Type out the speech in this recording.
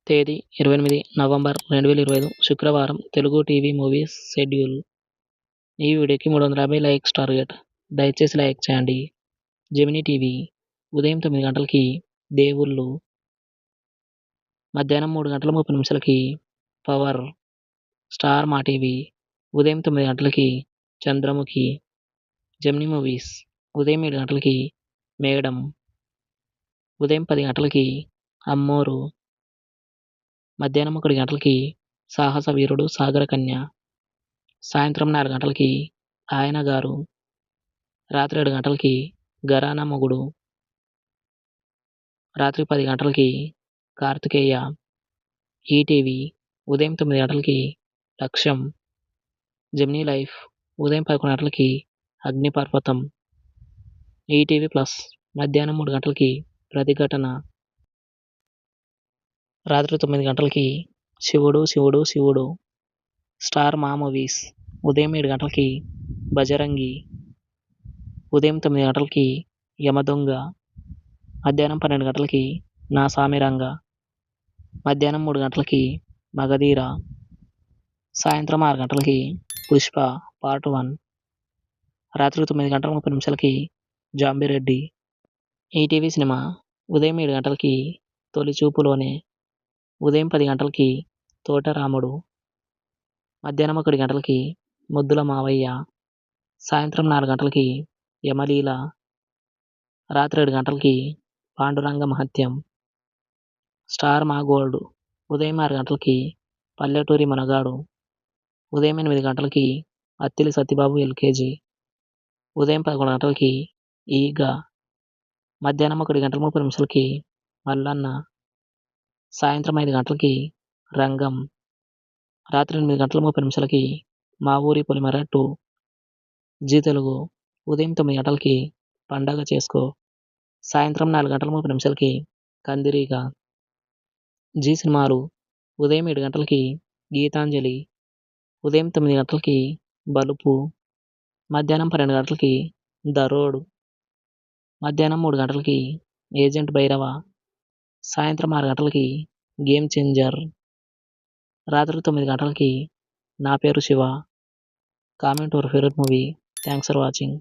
తేదీ 28 నవంబర్ 2025 శుక్రవారం Telugu TV movies schedule. ఈ వీడియోకి 350 లైక్స్ టార్గెట్. దయచేసి లైక్ చేయండి. జెమినీ టీవీ ఉదయం 9 గంటలకి దేవుళ్ళు, మధ్యాహ్నం 3 గంటల 30 నిమిషాలకి పవర్. స్టార్ మా టీవీ ఉదయం 9 గంటలకి చంద్రముఖి. జెమినీ మూవీస్ ఉదయం 7 గంటలకి మేడం. ఉదయం 10 గంటలకి అమ్మోరు. మధ్యాహ్నం 1 గంటలకి సాహస వీరుడు సాగర కన్య. సాయంత్రం 4 గంటలకి ఆయన గారు. రాత్రి 7 గంటలకి ఘరానా మొగుడు. రాత్రి 10 గంటలకి కార్తికేయ. ఈటీవీ ఉదయం 9 గంటలకి లక్ష్యం. జెమినీ లైఫ్ ఉదయం 11 గంటలకి అగ్నిపర్వతం. ఈటీవీ ప్లస్ మధ్యాహ్నం 3 గంటలకి ప్రతిఘటన. రాత్రి 9 గంటలకి శివుడు శివుడు శివుడు. స్టార్ మా మూవీస్ ఉదయం 7 గంటలకి బజరంగి. ఉదయం 9 గంటలకి యమదొంగ. మధ్యాహ్నం 12 గంటలకి నా సామిరంగ. మధ్యాహ్నం 3 గంటలకి మగధీర. సాయంత్రం 6 గంటలకి పుష్ప పార్ట్ 1. రాత్రి 9 గంటల 30 నిమిషాలకి జాంబిరెడ్డి. ఈటీవీ సినిమా ఉదయం 7 గంటలకి తొలి చూపులోనే. ఉదయం 10 గంటలకి తోటరాముడు. మధ్యాహ్నం 1 గంటలకి ముద్దుల మావయ్య. సాయంత్రం 4 గంటలకి యమలీల. రాత్రి 7 గంటలకి పాండురంగ మహత్యం. స్టార్ మా గోల్డ్ ఉదయం 6 గంటలకి పల్లెటూరి మునగాడు. ఉదయం 8 గంటలకి అత్తిలి సత్యబాబు ఎల్కేజీ. ఉదయం 11 గంటలకి ఈగ. మధ్యాహ్నం 1 గంటల 30 నిమిషాలకి మల్లన్న. సాయంత్రం 5 గంటలకి రంగం. రాత్రి 8 గంటల 30 నిమిషాలకి మా ఊరి పొలిమర 2. జీ తెలుగు ఉదయం 9 గంటలకి పండగ చేసుకో. సాయంత్రం 4 గంటల 30 నిమిషాలకి కందిరీగ. జీ సినిమాలు ఉదయం 7 గంటలకి గీతాంజలి. ఉదయం 9 గంటలకి బలుపు. మధ్యాహ్నం 12 గంటలకి దరోడు. మధ్యాహ్నం 3 గంటలకి ఏజెంట్ భైరవ. సాయంత్రం 6 గంటలకి గేమ్ చేంజర్. రాత్రి 9 గంటలకి నా పేరు Shiva. Comment your favourite movie. Thanks for watching.